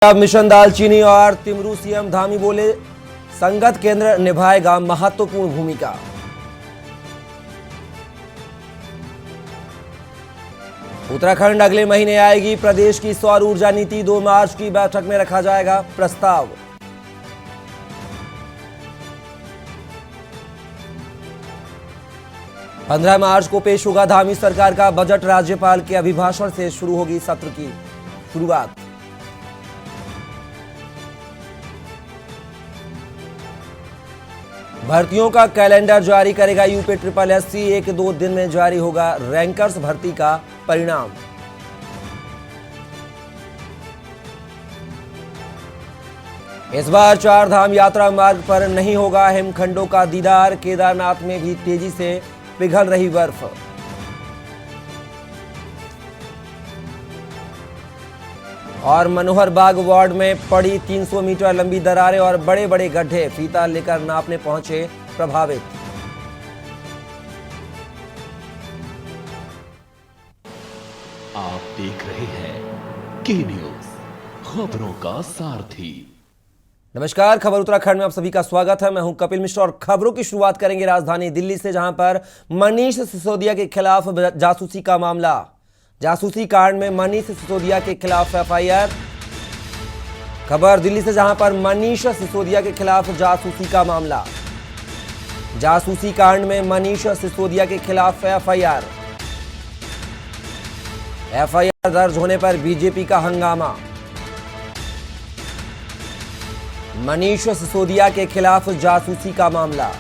अब मिशन दालचीनी और तिमरू सीएम धामी बोले, संगत केंद्र निभाएगा महत्वपूर्ण भूमिका। उत्तराखंड अगले महीने आएगी प्रदेश की सौर ऊर्जा नीति, 2 मार्च की बैठक में रखा जाएगा प्रस्ताव। पंद्रह मार्च को पेश होगा धामी सरकार का बजट, राज्यपाल के अभिभाषण से शुरू होगी सत्र की शुरुआत। भर्तियों का कैलेंडर जारी करेगा यूपी SSSC, 1-2 दिन में जारी होगा रैंकर्स भर्ती का परिणाम। इस बार 4 धाम यात्रा मार्ग पर नहीं होगा हिमखंडों का दीदार, केदारनाथ में भी तेजी से पिघल रही बर्फ। और मनोहर बाग वार्ड में पड़ी 300 मीटर लंबी दरारें और बड़े बड़े गड्ढे, फीता लेकर नापने पहुंचे प्रभावित। आप देख रहे हैं के न्यूज, खबरों का सारथी। नमस्कार, खबर उत्तराखंड में आप सभी का स्वागत है। मैं हूं कपिल मिश्रा और खबरों की शुरुआत करेंगे राजधानी दिल्ली से, जहां पर मनीष सिसोदिया के खिलाफ जासूसी का मामला। जासूसी कांड में मनीष सिसोदिया के खिलाफ FIR। खबर दिल्ली से, जहां पर मनीष सिसोदिया के खिलाफ जासूसी का मामला। जासूसी कांड में मनीष सिसोदिया के खिलाफ FIR दर्ज होने पर बीजेपी का हंगामा। मनीष सिसोदिया के खिलाफ जासूसी का मामला।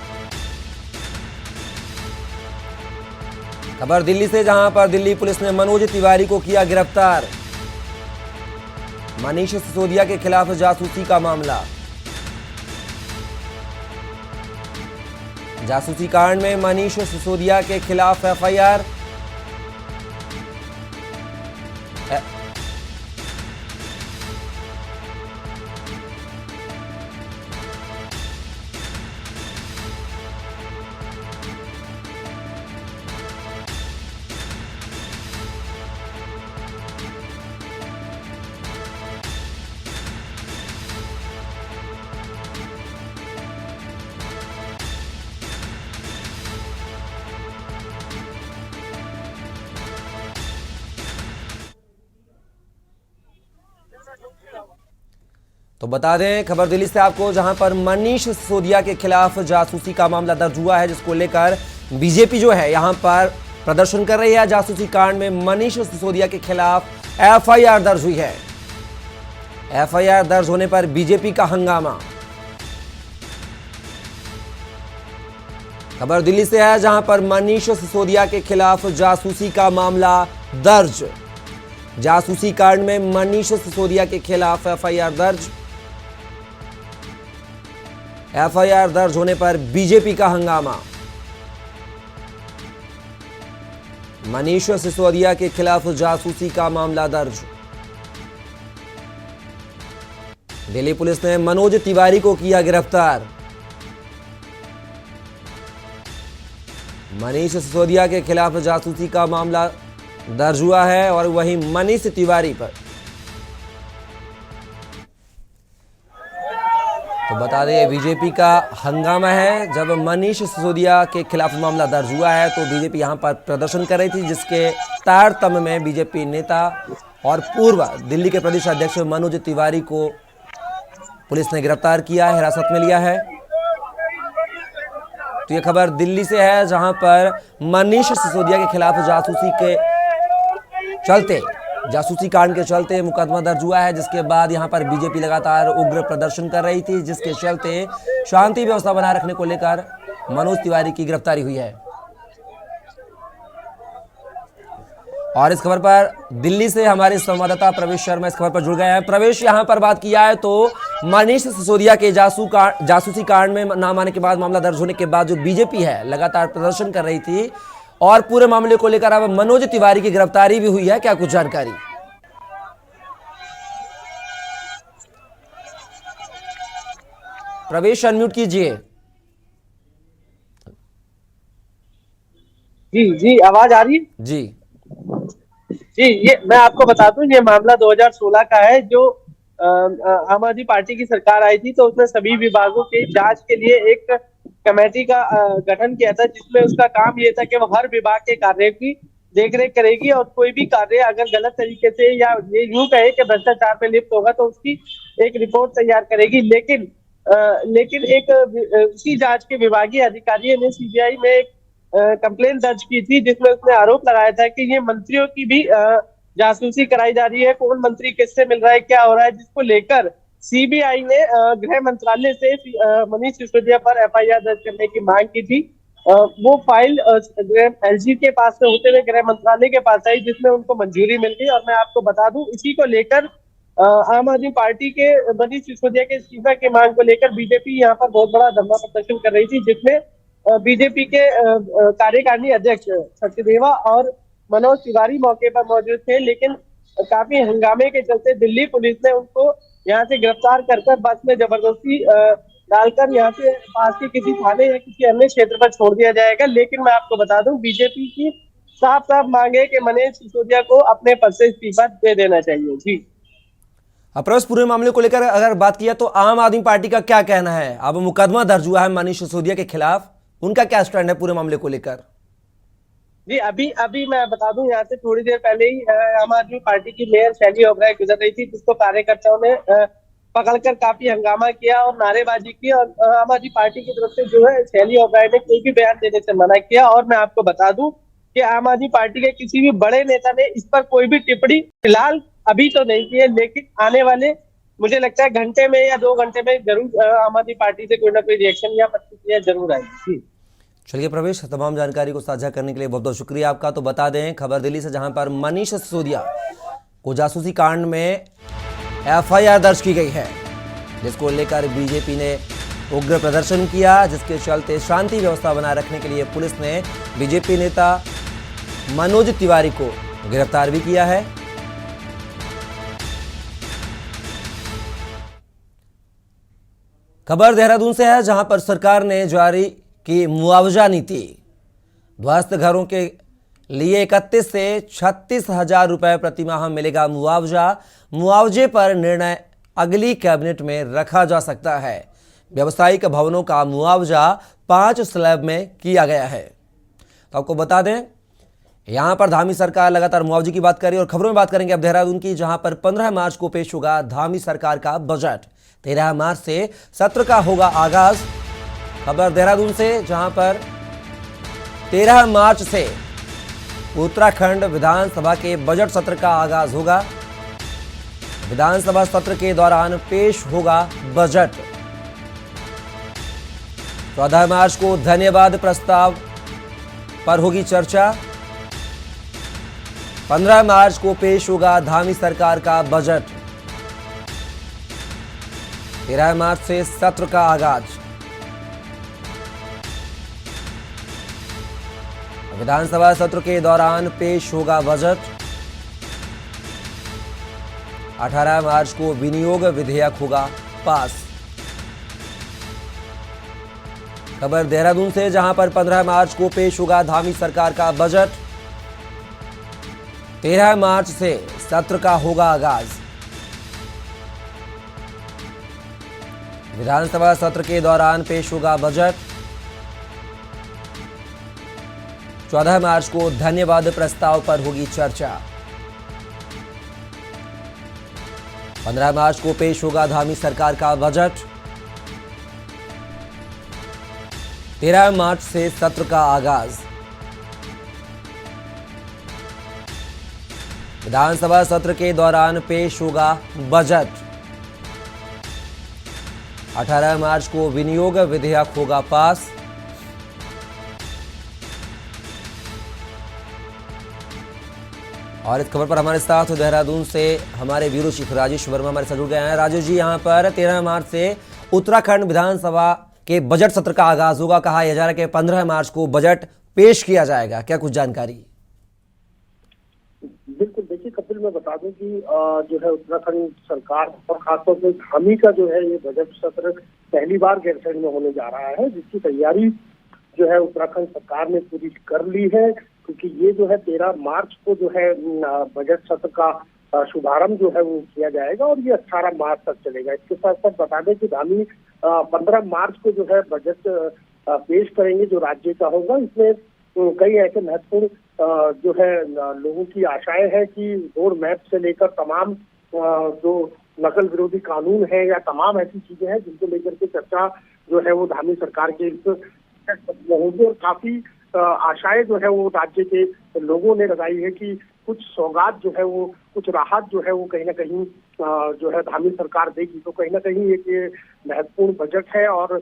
खबर दिल्ली से, जहां पर दिल्ली पुलिस ने मनोज तिवारी को किया गिरफ्तार। मनीष सिसोदिया के खिलाफ जासूसी का मामला। जासूसी कांड में मनीष सिसोदिया के खिलाफ FIR। तो बता दें खबर दिल्ली से आपको, जहां पर मनीष सिसोदिया के खिलाफ जासूसी का मामला दर्ज हुआ है, जिसको लेकर बीजेपी जो है यहां पर प्रदर्शन कर रही है। जासूसी कांड में मनीष सिसोदिया के खिलाफ FIR दर्ज हुई है। FIR दर्ज होने पर बीजेपी का हंगामा। खबर दिल्ली से है, जहां पर मनीष सिसोदिया के खिलाफ जासूसी का मामला दर्ज। जासूसी कांड में मनीष सिसोदिया के खिलाफ FIR दर्ज। FIR दर्ज होने पर बीजेपी का हंगामा। मनीष सिसोदिया के खिलाफ जासूसी का मामला दर्ज। दिल्ली पुलिस ने मनोज तिवारी को किया गिरफ्तार। मनीष सिसोदिया के खिलाफ जासूसी का मामला दर्ज हुआ है और वहीं मनीष तिवारी पर तो बता दें बीजेपी का हंगामा है। जब मनीष सिसोदिया के खिलाफ मामला दर्ज हुआ है तो बीजेपी यहां पर प्रदर्शन कर रही थी, जिसके तारतम्य में बीजेपी नेता और पूर्व दिल्ली के प्रदेश अध्यक्ष मनोज तिवारी को पुलिस ने गिरफ्तार किया है, हिरासत में लिया है। तो ये खबर दिल्ली से है, जहां पर मनीष सिसोदिया के खिलाफ जासूसी कांड के चलते मुकदमा दर्ज हुआ है, जिसके बाद यहां पर बीजेपी लगातार उग्र प्रदर्शन कर रही थी, जिसके चलते शांति व्यवस्था बनाए रखने को लेकर मनोज तिवारी की गिरफ्तारी हुई है। और इस खबर पर दिल्ली से हमारे संवाददाता प्रवेश शर्मा इस खबर पर जुड़ गए हैं। प्रवेश, यहां पर बात किया है तो मनीष सिसोदिया के जासूसी कांड में नाम आने के बाद, मामला दर्ज होने के बाद जो बीजेपी है लगातार प्रदर्शन कर रही थी और पूरे मामले को लेकर अब मनोज तिवारी की गिरफ्तारी भी हुई है, क्या कुछ जानकारी? प्रवेश, अनम्यूट कीजिए। जी, आवाज आ रही है? जी जी, ये मैं आपको बता दूं, ये मामला 2016 का है, जो आम आदमी पार्टी की सरकार आई थी, तो उसने सभी विभागों के जांच के लिए एक कमेटी का गठन किया था, जिसमें उसका काम ये था कि वो हर विभाग के कार्य की देखरेख करेगी और कोई भी कार्य अगर गलत तरीके से या ये यूं कहे कि भ्रष्टाचार में लिप्त होगा तो उसकी एक रिपोर्ट तैयार करेगी। लेकिन उसी जांच के विभागीय अधिकारी ने सीबीआई में एक कंप्लेन दर्ज की थी, जिसमें उसने आरोप लगाया था कि ये मंत्रियों की भी जासूसी कराई जा रही है, कौन मंत्री किससे मिल रहा है, क्या हो रहा है, जिसको लेकर सीबीआई ने गृह मंत्रालय से मनीष सिसोदिया पर एफआईआर दर्ज करने की मांग की थी। वो फाइल एलजी के पास से होते हुए गृह मंत्रालय के पास आई, जिसमें उनको मंजूरी मिल गई। और मैं आपको बता दूं, इसी को लेकर आम आदमी पार्टी के मनीष सिसोदिया के इस्तीफा की मांग को लेकर बीजेपी यहाँ पर बहुत बड़ा धरना प्रदर्शन कर रही थी, जिसमें बीजेपी के कार्यकारिणी अध्यक्ष सत्यदेवा और मनोज तिवारी मौके पर मौजूद थे। लेकिन काफी हंगामे के चलते दिल्ली पुलिस ने उनको यहाँ से गिरफ्तार कर बस में जबरदस्ती डालकर यहाँ से पास के किसी थाने या किसी अन्य क्षेत्र पर छोड़ दिया जाएगा। लेकिन मैं आपको बता दूं, बीजेपी की साफ साफ मांग है कि मनीष सिसोदिया को अपने पद से इस्तीफा दे देना चाहिए। जी अप्रस, पूरे मामले को लेकर अगर बात किया तो आम आदमी पार्टी का क्या कहना है? अब मुकदमा दर्ज हुआ है मनीष सिसोदिया के खिलाफ, उनका क्या स्टैंड है पूरे मामले को लेकर? जी, अभी मैं बता दूं, यहाँ से थोड़ी देर पहले ही आम आदमी पार्टी की मेयर शैली ओबराय गुजर रही थी, जिसको कार्यकर्ताओं ने पकड़कर काफी हंगामा किया और नारेबाजी की। और आम आदमी पार्टी की तरफ से जो है शैली ओबराय ने कोई भी बयान देने से मना किया। और मैं आपको बता दूं कि आम आदमी पार्टी के किसी भी बड़े नेता ने इस पर कोई भी टिप्पणी फिलहाल अभी तो नहीं की है, लेकिन आने वाले मुझे लगता है घंटे में या 2 घंटे में जरूर आम आदमी पार्टी से कोई ना कोई रिएक्शन या प्रतिक्रिया जरूर आएगी। चलिए प्रवेश, तमाम जानकारी को साझा करने के लिए बहुत बहुत शुक्रिया आपका। तो बता दें, खबर दिल्ली से, जहां पर मनीष सिसोदिया को जासूसी कांड में एफआईआर दर्ज की गई है, जिसको लेकर बीजेपी ने उग्र प्रदर्शन किया, जिसके चलते शांति व्यवस्था बनाए रखने के लिए पुलिस ने बीजेपी नेता मनोज तिवारी को गिरफ्तार भी किया है। खबर देहरादून से है, जहां पर सरकार ने जारी की मुआवजा नीति। ध्वस्त घरों के लिए 31 से 36,000 रुपए प्रति माह मिलेगा मुआवजा। मुआवजे पर निर्णय अगली कैबिनेट में रखा जा सकता है। व्यावसायिक भवनों का मुआवजा 5 स्लैब में किया गया है। तो आपको बता दें, यहां पर धामी सरकार लगातार मुआवजे की बात कर रही है। और खबरों में बात करेंगे अब देहरादून की, जहां पर 15 मार्च को पेश होगा धामी सरकार का बजट। 13 मार्च से सत्र का होगा आगाज। खबर देहरादून से, जहां पर 13 मार्च से उत्तराखंड विधानसभा के बजट सत्र का आगाज होगा। विधानसभा सत्र के दौरान पेश होगा बजट। 14 मार्च को धन्यवाद प्रस्ताव पर होगी चर्चा। 15 मार्च को पेश होगा धामी सरकार का बजट। 13 मार्च से सत्र का आगाज। विधानसभा सत्र के दौरान पेश होगा बजट। 18 मार्च को विनियोग विधेयक होगा पास। खबर देहरादून से, जहां पर 15 मार्च को पेश होगा धामी सरकार का बजट। 13 मार्च से सत्र का होगा आगाज। विधानसभा सत्र के दौरान पेश होगा बजट। 14 मार्च को धन्यवाद प्रस्ताव पर होगी चर्चा। 15 मार्च को पेश होगा धामी सरकार का बजट। 13 मार्च से सत्र का आगाज। विधानसभा सत्र के दौरान पेश होगा बजट। 18 मार्च को विनियोग विधेयक होगा पास। और इस खबर पर हमारे साथ देहरादून से हमारे ब्यूरो चीफ राजेश वर्मा हमारे साथ जुड़ गए हैं। राजेश जी, यहाँ पर 13 मार्च से उत्तराखंड विधानसभा के बजट सत्र का आगाज होगा। कहा यह जा रहा है कि 15 मार्च को बजट पेश किया जाएगा, क्या कुछ जानकारी? बिल्कुल, देखिए कपिल, मैं बता दूं कि जो है उत्तराखंड सरकार और खासतौर से धामी का जो है ये बजट सत्र पहली बार गैरसैंण में होने जा रहा है, जिसकी तैयारी जो है उत्तराखंड सरकार ने पूरी कर ली है। क्योंकि ये जो है 13 मार्च को जो है बजट सत्र का शुभारंभ जो है वो किया जाएगा और ये 18 मार्च तक चलेगा। इसके साथ साथ बता दें कि धामी 15 मार्च को जो है बजट पेश करेंगे जो राज्य का होगा। इसमें कई ऐसे महत्वपूर्ण जो है लोगों की आशाएं हैं कि रोड मैप से लेकर तमाम जो नकल विरोधी कानून है या तमाम ऐसी चीजें हैं जिनको लेकर के चर्चा जो है वो धामी सरकार के होगी और काफी आशाएं जो है वो राज्य के लोगों ने लगाई है कि कुछ सौगात जो है वो कुछ राहत जो है वो कहीं ना कहीं जो है धामी सरकार देगी। तो कहीं ना कहीं एक ये महत्वपूर्ण बजट है और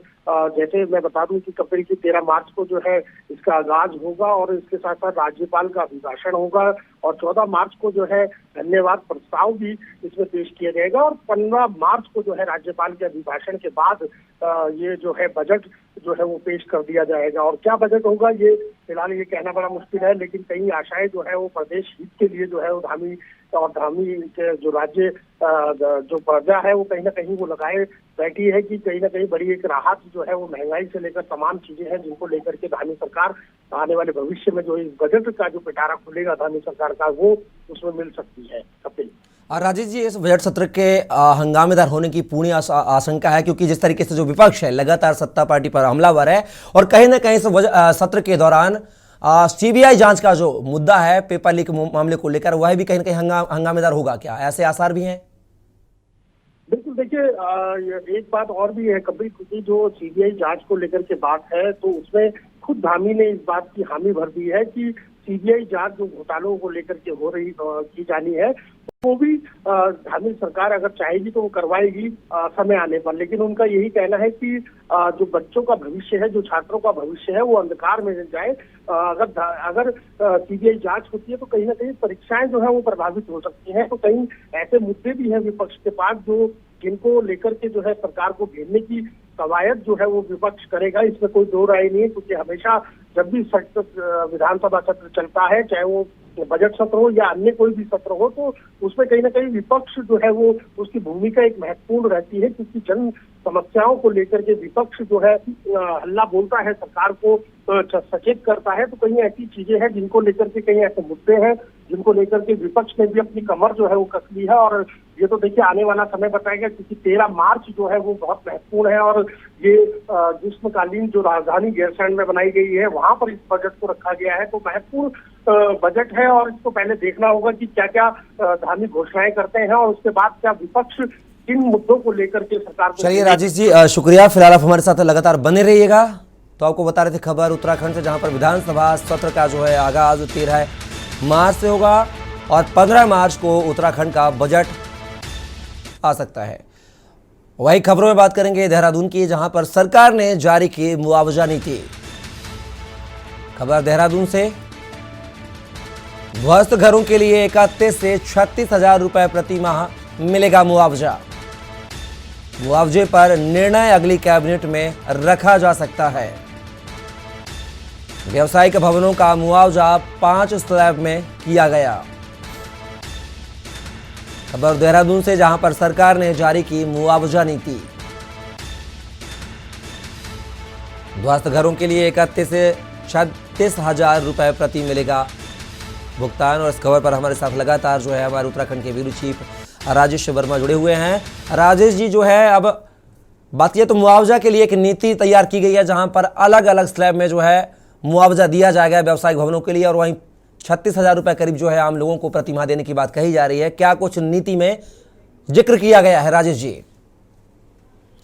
जैसे मैं बता दूं कि कपिल की 13 मार्च को जो है इसका आगाज होगा और इसके साथ साथ राज्यपाल का अभिभाषण होगा और 14 मार्च को जो है धन्यवाद प्रस्ताव भी इसमें पेश किया जाएगा और 15 मार्च को जो है राज्यपाल के अभिभाषण के बाद ये जो है बजट जो है वो पेश कर दिया जाएगा। और क्या बजट होगा ये फिलहाल ये कहना बड़ा मुश्किल है, लेकिन कई आशाएं जो है वो प्रदेश हित के लिए जो है वो धामी के जो राज्य जो प्रजा है वो कहीं ना कहीं वो लगाए बैठी है कि कहीं ना कहीं बड़ी एक राहत जो है वो महंगाई से लेकर तमाम चीजें हैं जिनको लेकर के धामी सरकार आने वाले भविष्य में जो इस बजट का जो पिटारा खुलेगा धामी सरकार का वो उसमें मिल सकती है। कपिल और राजेश जी, इस बजट सत्र के हंगामेदार होने की पूर्ण आशंका है क्योंकि जिस तरीके से जो विपक्ष है लगातार सत्ता पार्टी पर हमलावर है और कहीं ना कहीं इस सत्र के दौरान सीबीआई जांच का जो मुद्दा है पेपर लीक मामले को लेकर वह भी कहीं ना कहीं हंगामेदार होगा, क्या ऐसे आसार भी हैं? बिल्कुल, देखिए एक बात और भी है कपिल, क्योंकि जो सीबीआई जांच को लेकर के बात है तो उसमें खुद धामी ने इस बात की हामी भर दी है कि सीबीआई जांच जो घोटालों को लेकर के हो रही की जानी है वो भी धामी सरकार अगर चाहेगी तो वो करवाएगी समय आने पर। लेकिन उनका यही कहना है कि जो बच्चों का भविष्य है, जो छात्रों का भविष्य है वो अंधकार में जाए। अगर सीबीआई जांच होती है तो कहीं ना कहीं परीक्षाएं जो है वो प्रभावित हो सकती हैं। तो कहीं ऐसे मुद्दे भी हैं विपक्ष के पास जो जिनको लेकर के जो है सरकार को घेरने की कवायद जो है वो विपक्ष करेगा, इसमें कोई दो राय नहीं है। क्योंकि हमेशा जब भी विधानसभा सत्र चलता है, चाहे वो बजट सत्र हो या अन्य कोई भी सत्र हो, तो उसमें कहीं ना कहीं विपक्ष जो है वो उसकी भूमिका एक महत्वपूर्ण रहती है क्योंकि जन समस्याओं को लेकर के विपक्ष जो है हल्ला बोलता है, सरकार को सचेत करता है। तो कहीं ऐसी चीजें हैं जिनको लेकर के कहीं ऐसे मुद्दे हैं जिनको लेकर के विपक्ष ने भी अपनी कमर जो है वो कस ली है और ये तो देखिए आने वाला समय बताएगा क्योंकि 13 मार्च जो है वो बहुत महत्वपूर्ण है और ये ग्रीष्मकालीन जो राजधानी गैरसैंण में बनाई गई है वहां पर इस बजट को रखा गया है। तो महत्वपूर्ण बजट है और इसको पहले देखना होगा कि क्या क्या धामी घोषणाएं करते हैं और उसके बाद क्या विपक्ष इन मुद्दों को लेकर के सरकार को। चलिए राजेश जी, शुक्रिया। फिलहाल आप हमारे साथ लगातार बने रहिएगा। तो आपको बता रहे थे खबर उत्तराखंड से, जहां पर विधानसभा सत्र का जो है आगाज 13 मार्च से होगा और 15 मार्च को उत्तराखंड का बजट आ सकता है। वही खबरों में बात करेंगे देहरादून की, जहां पर सरकार ने जारी की मुआवजा नीति। खबर देहरादून से, ध्वस्त घरों के लिए 31 से 36,000 रुपए प्रति माह मिलेगा मुआवजा। मुआवजे पर निर्णय अगली कैबिनेट में रखा जा सकता है। व्यावसायिक भवनों का मुआवजा 5 स्लैब में किया गया। खबर देहरादून से, जहां पर सरकार ने जारी की मुआवजा नीति। ध्वस्त घरों के लिए 31 से 36,000 रुपए प्रति मिलेगा भुगतान। और इस खबर पर हमारे साथ लगातार जो है हमारे उत्तराखंड के ब्यूरो चीफ राजेश वर्मा जुड़े हुए हैं। राजेश जी, जो है अब बात यह तो मुआवजा के लिए एक नीति तैयार की गई है जहां पर अलग अलग स्लैब में जो है मुआवजा दिया जाएगा व्यावसायिक भवनों के लिए और वहीं 36,000 रुपए करीब जो है आम लोगों को प्रति माह देने की बात कही जा रही है। क्या कुछ नीति में जिक्र किया गया है राजेश जी?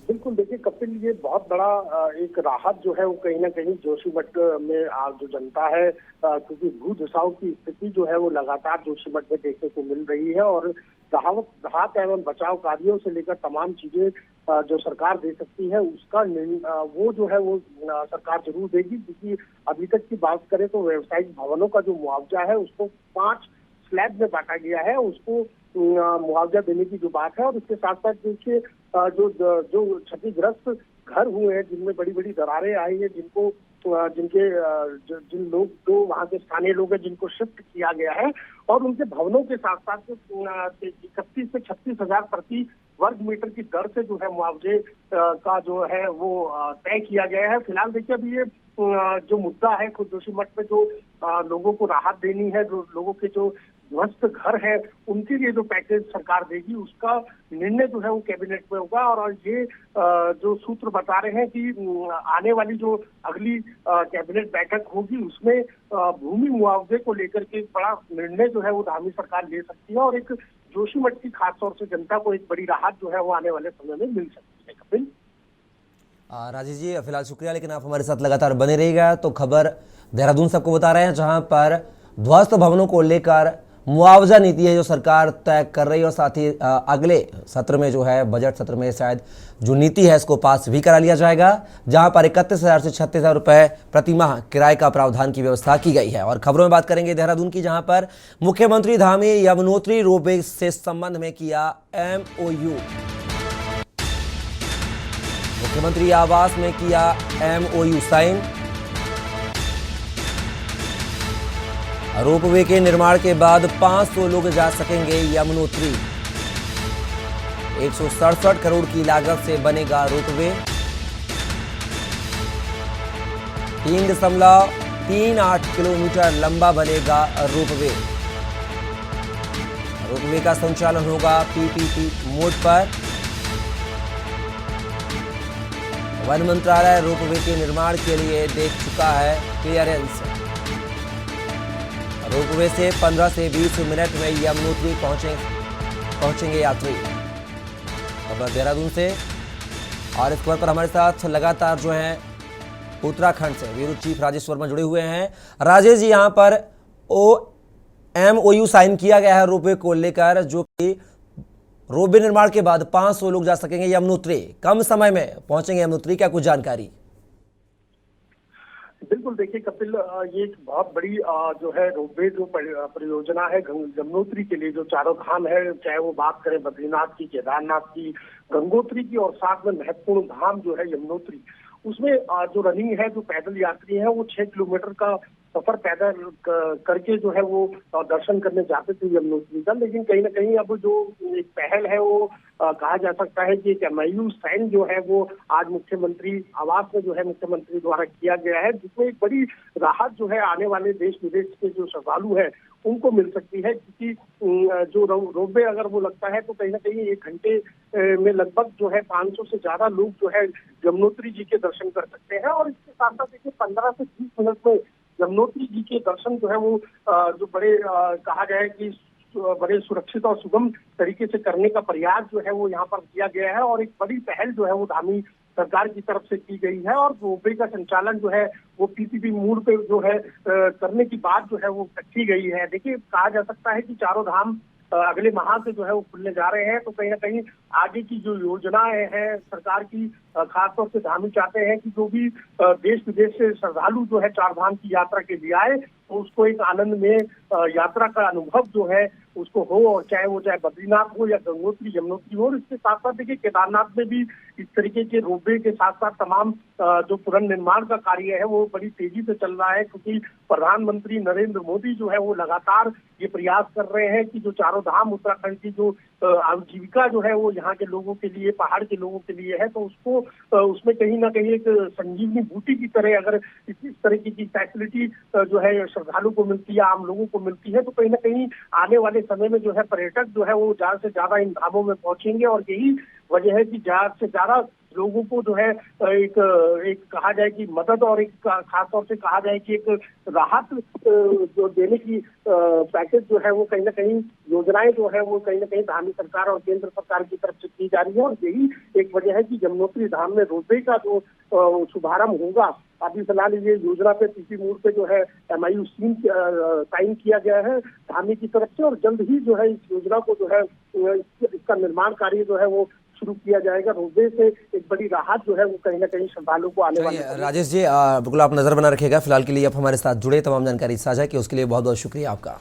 बिल्कुल, देखिए कपिल, ये बहुत बड़ा एक राहत जो है वो कहीं ना कहीं जोशीमठ में जो जनता है क्योंकि भू धसाव की स्थिति जो है वो लगातार जोशीमठ में देखने को मिल रही है और राहत एवं बचाव कार्यों से लेकर तमाम चीजें जो सरकार दे सकती है उसका वो जो है वो सरकार जरूर देगी। क्योंकि अभी तक की बात करें तो व्यावसायिक भवनों का जो मुआवजा है उसको 5 स्लैब में बांटा गया है, उसको मुआवजा देने की जो बात है। और इसके साथ साथ देखिए जो क्षतिग्रस्त घर हुए हैं जिनमें बड़ी बड़ी दरारें आई है, जिन लोग जो वहाँ के स्थानीय लोग हैं जिनको शिफ्ट किया गया है और उनके भवनों के साथ साथ 31 से 36,000 प्रति वर्ग मीटर की दर से जो है मुआवजे का जो है वो तय किया गया है। फिलहाल देखिए अभी ये जो मुद्दा है खुद जोशीमठ में जो लोगों को राहत देनी है, जो लोगों के जो ध्वस्त घर है उनके लिए जो पैकेज सरकार देगी उसका निर्णय जो है वो कैबिनेट में होगा। और ये जो सूत्र बता रहे हैं कि आने वाली जो अगली कैबिनेट बैठक होगी उसमें भूमि मुआवजे को लेकर के एक बड़ा निर्णय जो है वो धामी सरकार ले सकती है और एक जोशीमठ की खासतौर से जनता को एक बड़ी राहत जो है वो आने वाले समय में मिल सकती है। कपिल। राजेश जी फिलहाल शुक्रिया, लेकिन आप हमारे साथ लगातार बने रहिएगा। तो खबर देहरादून सबको बता रहे हैं, जहां पर ध्वस्त भवनों को लेकर मुआवजा नीति है जो सरकार तय कर रही है और साथ ही अगले सत्र में जो है बजट सत्र में शायद जो नीति है इसको पास भी करा लिया जाएगा, जहां पर 31,000 से 36,000 रुपए प्रति माह किराए का प्रावधान की व्यवस्था की गई है। और खबरों में बात करेंगे देहरादून की, जहां पर मुख्यमंत्री धामी यमुनोत्री रोपवे से संबंध में किया MOU। मुख्यमंत्री आवास में किया MOU साइन। रोपवे के निर्माण के बाद 500 लोग जा सकेंगे यमुनोत्री। 167 करोड़ की लागत से बनेगा रोपवे। 3.38 किलोमीटर लंबा बनेगा रोपवे। रोपवे का संचालन होगा PPP मोड पर। वन मंत्रालय रोपवे के निर्माण के लिए दे चुका है क्लियरेंस। रोपवे से 15 से 20 मिनट में यमुनोत्री पहुंचेंगे यात्री। खबर देहरादून से, और इस खबर पर हमारे साथ लगातार जो है उत्तराखंड से ब्यूरो चीफ राजेश वर्मा जुड़े हुए हैं। राजेश जी, यहाँ पर MOU साइन किया गया है रोपवे को लेकर, जो कि रोपवे निर्माण के बाद 500 लोग जा सकेंगे यमुनोत्री। कम समय में पहुंचेंगे यमुनोत्री, क्या कुछ जानकारी? बिल्कुल, देखिए कपिल, ये एक बहुत बड़ी जो है रोपवे जो परियोजना है यमुनोत्री के लिए, जो चारों धाम है, चाहे वो बात करें बद्रीनाथ की, केदारनाथ की, गंगोत्री की, और साथ में महत्वपूर्ण धाम जो है यमुनोत्री, उसमें जो रनिंग है, जो पैदल यात्री है वो 6 किलोमीटर का सफर पैदल करके जो है वो दर्शन करने जाते थे यमुनोत्री का। लेकिन कहीं ना कहीं अब जो एक पहल है वो कहा जा सकता है कि एक MOU साइन जो है वो आज मुख्यमंत्री आवास में जो है मुख्यमंत्री द्वारा किया गया है, जिसमें एक बड़ी राहत जो है आने वाले देश विदेश के जो श्रद्धालु है उनको मिल सकती है। क्योंकि जो रोपवे अगर वो लगता है तो कहीं ना कहीं 1 घंटे में लगभग जो है 500 से ज्यादा लोग जो है यमुनोत्री जी के दर्शन कर सकते हैं। और इसके साथ साथ देखिए 15 से 20 मिनट में यमुनोत्री जी के दर्शन जो है वो जो बड़े कहा जाए कि बड़े सुरक्षित और सुगम तरीके से करने का प्रयास जो है वो यहाँ पर किया गया है। और एक बड़ी पहल जो है वो धामी सरकार की तरफ से की गई है। और रोपवे का संचालन जो है वो PPP मोड पे जो है करने की बात जो है वो की गई है। देखिए, कहा जा सकता है कि चारों धाम अगले माह से जो है वो खुलने जा रहे हैं, तो कहीं ना कहीं आगे की जो योजनाएं हैं सरकार की, खासतौर से धामी चाहते हैं कि जो भी देश विदेश से श्रद्धालु जो है चार धाम की यात्रा के लिए आए तो उसको एक आनंद में यात्रा का अनुभव जो है उसको हो, और चाहे वो बद्रीनाथ हो या गंगोत्री यमुनोत्री हो। इसके साथ साथ देखिए केदारनाथ में भी इस तरीके के रोपवे के साथ साथ तमाम जो पुनर्निर्माण का कार्य है वो बड़ी तेजी से चल रहा है, क्योंकि प्रधानमंत्री नरेंद्र मोदी जो है वो लगातार ये प्रयास कर रहे हैं कि जो चारों धाम उत्तराखंड की जो आजीविका जो है वो यहाँ के लोगों के लिए, पहाड़ के लोगों के लिए है, तो उसको उसमें कहीं ना कहीं एक संजीवनी बूटी की तरह अगर इस तरीके की फैसिलिटी जो है श्रद्धालु को मिलती है, आम लोगों को मिलती है, तो कहीं ना कहीं आने वाले समय में जो है पर्यटक जो है वो ज्यादा से ज्यादा इन धामों में पहुंचेंगे। और यही वजह है कि ज्यादा से ज्यादा लोगों को जो है एक कहा जाए कि मदद और एक खासतौर से कहा जाए कि एक राहत जो देने की पैकेज जो है वो कहीं ना कहीं योजनाएं जो है वो कहीं ना कहीं धामी सरकार और केंद्र सरकार की तरफ से की जा रही है। और यही एक वजह है कि यमुनोत्री धाम में रोपवे का जो शुभारंभ होगा, अभी फिलहाल ये योजना पे PPP मोड पे जो है MOU साइन किया गया है धामी की तरफ से, और जल्द ही जो है इस योजना को जो है इसका निर्माण कार्य जो है वो शुरू किया जाएगा। रोपवे से एक बड़ी राहत जो है वो कहीं ना कहीं श्रद्धालुओं को आने वाले। राजेश जी बिल्कुल आप नजर बना रखिएगा। फिलहाल के लिए आप हमारे साथ जुड़े, तमाम जानकारी साझा की उसके लिए बहुत बहुत शुक्रिया आपका।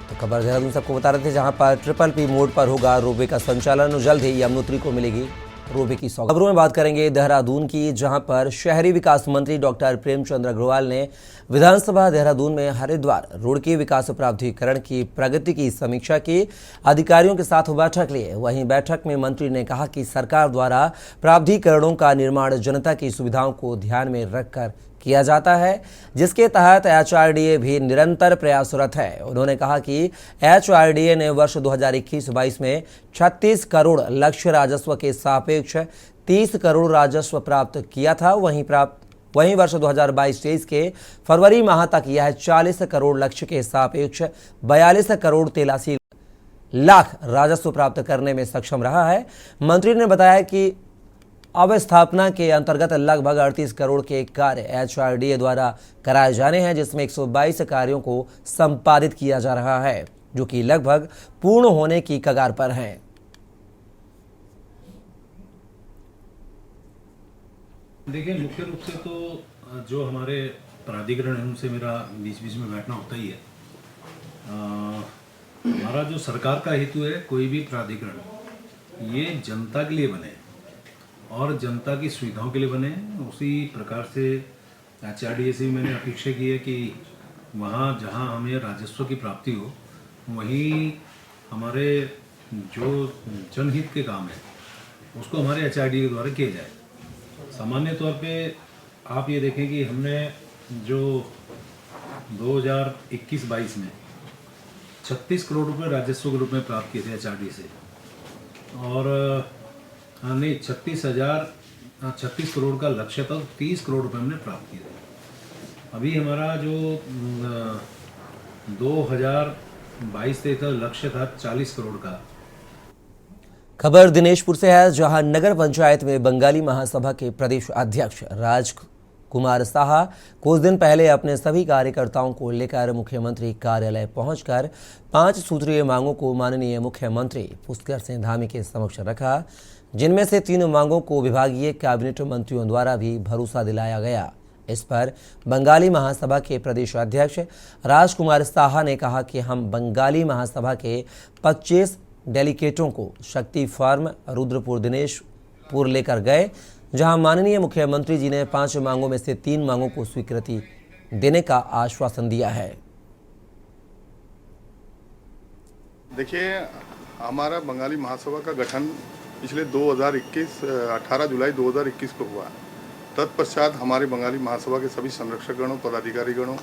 तो खबर देहरादून सबको बता रहे थे, जहां पर PPP मोड पर होगा रोपवे का संचालन, जल्द ही यमुनोत्री को मिलेगी रोपवे की सौगात। खबरों में बात करेंगे देहरादून की, जहां पर शहरी विकास मंत्री डॉक्टर प्रेमचंद अग्रवाल ने विधानसभा देहरादून में हरिद्वार रोड के विकास प्राधिकरण की प्रगति की समीक्षा की। अधिकारियों के साथ बैठक लिए। वहीं बैठक में मंत्री ने कहा कि सरकार द्वारा प्राधिकरणों का निर्माण जनता की सुविधाओं को ध्यान में रखकर किया जाता है, जिसके तहत HRDA भी निरंतर प्रयासरत है। उन्होंने कहा कि HRDA ने वर्ष 2021-22 में 36 करोड़ लक्ष्य राजस्व के सापेक्ष 30 करोड़ राजस्व प्राप्त किया था। वहीं वर्ष 2022-23 के फरवरी माह तक यह 40 करोड़ लक्ष्य के सापेक्ष 42 करोड़ 83 लाख राजस्व प्राप्त करने में सक्षम रहा है। मंत्री ने बताया कि अवस्थापना के अंतर्गत लगभग 38 करोड़ के कार्य HRDA द्वारा कराए जाने हैं, जिसमें 122 कार्यों को संपादित किया जा रहा है, जो कि लगभग पूर्ण होने की कगार पर हैं। देखिए, मुख्य रूप से तो जो हमारे प्राधिकरण है उनसे मेरा बीच बीच में बैठना होता ही है। हमारा जो सरकार का हेतु है, कोई भी प्राधिकरण ये जनता के लिए बने और जनता की सुविधाओं के लिए बने। उसी प्रकार से HRDA से मैंने अपेक्षा की है कि वहाँ जहाँ हमें राजस्व की प्राप्ति हो, वहीं हमारे जो जनहित के काम है उसको हमारे HRDA के द्वारा किया जाए। सामान्य तौर पे आप ये देखें कि हमने जो 2021-22 में 36 करोड़ रुपए राजस्व के रूप में प्राप्त किए थे HRDA से, और नहीं 36 करोड़ का लक्ष्य था, 30 करोड़ रुपए हमने प्राप्त किए थे। अभी हमारा जो 2022-23 का लक्ष्य था 40 करोड़ का। खबर दिनेशपुर से है, जहां नगर पंचायत में बंगाली महासभा के प्रदेश अध्यक्ष राजकुमार साहा कुछ दिन पहले अपने सभी कार्यकर्ताओं को लेकर मुख्यमंत्री कार्यालय पहुंचकर 5 सूत्रीय मांगों को माननीय मुख्यमंत्री पुष्कर सिंह धामी के समक्ष रखा, जिनमें से 3 मांगों को विभागीय कैबिनेट मंत्रियों द्वारा भी भरोसा दिलाया गया। इस पर बंगाली महासभा के प्रदेश अध्यक्ष राजकुमार साहा ने कहा कि हम बंगाली महासभा के 25 डेलीगेटों को शक्ति फार्म रुद्रपुर दिनेशपुर लेकर गए, जहां माननीय मुख्यमंत्री जी ने 5 मांगों में से 3 मांगों को स्वीकृति देने का आश्वासन दिया है। देखिए, हमारा बंगाली महासभा का गठन पिछले 18 जुलाई 2021 को हुआ। तत्पश्चात हमारे बंगाली महासभा के सभी संरक्षकगणों, पदाधिकारीगणों,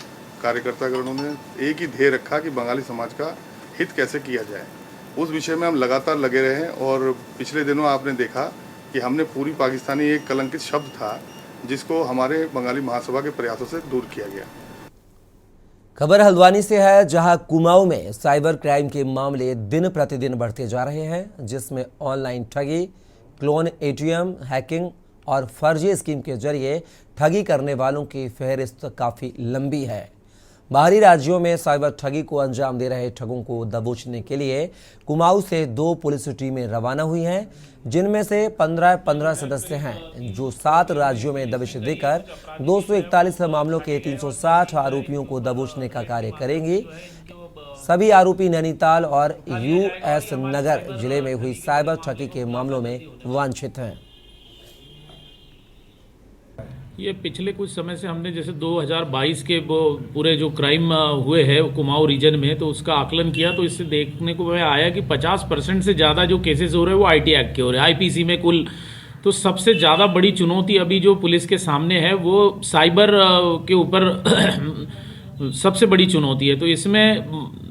कार्यकर्तागणों ने एक ही ध्येय रखा कि बंगाली समाज का हित कैसे किया जाए। उस विषय में हम लगातार लगे रहे और पिछले दिनों आपने देखा कि हमने पूरी पाकिस्तानी एक कलंकित शब्द था जिसको हमारे बंगाली महासभा के प्रयासों से दूर किया गया। खबर हल्द्वानी से है, जहां कुमाऊं में साइबर क्राइम के मामले दिन प्रतिदिन बढ़ते जा रहे हैं, जिसमें ऑनलाइन ठगी, क्लोन ATM, हैकिंग और फर्जी स्कीम के जरिए ठगी करने वालों की फहरिस्त काफ़ी लंबी है। बाहरी राज्यों में साइबर ठगी को अंजाम दे रहे ठगों को दबोचने के लिए कुमाऊं से 2 पुलिस टीमें रवाना हुई हैं, जिनमें से 15 सदस्य हैं, जो 7 राज्यों में दबिश देकर 241 मामलों के 360 आरोपियों को दबोचने का कार्य करेंगी। सभी आरोपी नैनीताल और US नगर जिले में हुई साइबर ठगी के मामलों में वांछित हैं। ये पिछले कुछ समय से हमने जैसे 2022 के वो पूरे जो क्राइम हुए हैं कुमाऊं रीजन में, तो उसका आकलन किया तो इससे देखने को आया कि 50% से ज़्यादा जो केसेस हो रहे हैं वो IT एक्ट के हो रहे हैं, IPC में कुल। तो सबसे ज़्यादा बड़ी चुनौती अभी जो पुलिस के सामने है वो साइबर के ऊपर सबसे बड़ी चुनौती है। तो इसमें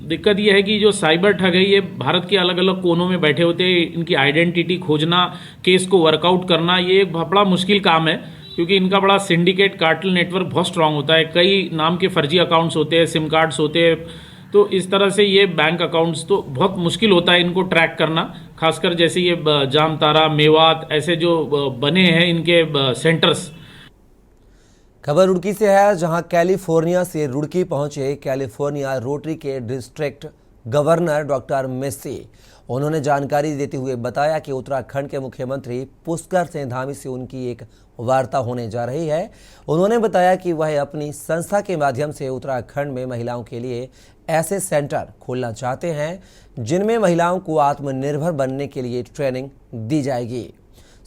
दिक्कत ये है कि जो साइबर ठग है ये भारत के अलग अलग कोनों में बैठे होते हैं, इनकी आइडेंटिटी खोजना, केस को वर्कआउट करना, ये एक बड़ा मुश्किल काम है, क्योंकि इनका बड़ा सिंडिकेट कार्टेल नेटवर्क बहुत स्ट्रांग होता है। कई नाम के फर्जी अकाउंट्स होते हैं, सिम कार्ड्स होते हैं, तो इस तरह से ये बैंक अकाउंट्स तो बहुत मुश्किल होता है इनको ट्रैक करना। खासकर जैसे ये जामतारा, मेवात ऐसे जो बने हैं इनके सेंटर्स। खबर रुड़की से है, जहां कैलिफोर्निया से रुड़की पहुंचे कैलिफोर्निया रोटरी के डिस्ट्रिक्ट गवर्नर डॉक्टर मेस्सी। उन्होंने जानकारी देते हुए बताया कि उत्तराखंड के मुख्यमंत्री पुष्कर सिंह धामी से उनकी एक वार्ता होने जा रही है। उन्होंने बताया कि वह अपनी संस्था के माध्यम से उत्तराखंड में महिलाओं के लिए ऐसे सेंटर खोलना चाहते हैं जिनमें महिलाओं को आत्मनिर्भर बनने के लिए ट्रेनिंग दी जाएगी।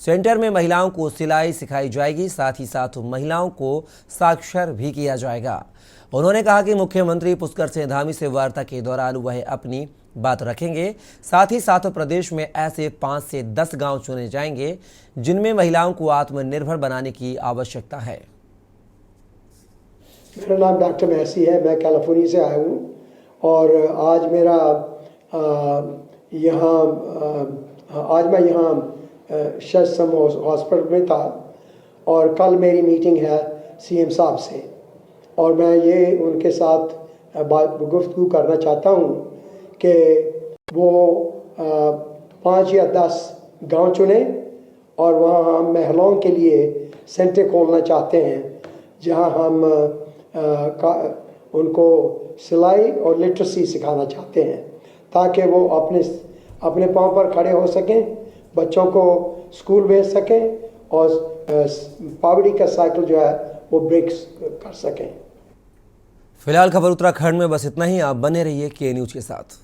सेंटर में महिलाओं को सिलाई सिखाई जाएगी, साथ ही साथ महिलाओं को साक्षर भी किया जाएगा। उन्होंने कहा कि मुख्यमंत्री पुष्कर सिंह धामी से वार्ता के दौरान वह अपनी बात रखेंगे। साथ ही साथ प्रदेश में ऐसे 5 से 10 गांव चुने जाएंगे जिनमें महिलाओं को आत्मनिर्भर बनाने की आवश्यकता है। मेरा नाम डॉक्टर महसी है, मैं कैलिफोर्निया से आया हूँ और आज मैं यहाँ शस्त्रम हॉस्पिटल में था और कल मेरी मीटिंग है सीएम साहब से और मैं ये उनके साथ गुफ्तगू करना चाहता हूँ कि वो 5 या 10 गांव चुने और वहाँ हम महिलाओं के लिए सेंटर खोलना चाहते हैं जहाँ हम उनको सिलाई और लिटरेसी सिखाना चाहते हैं ताकि वो अपने पाँव पर खड़े हो सकें, बच्चों को स्कूल भेज सकें और पॉवर्टी का साइकिल जो है वो ब्रेक कर सकें। फिलहाल खबर उत्तराखंड में बस इतना ही। आप बने रहिए के न्यूज़ के साथ।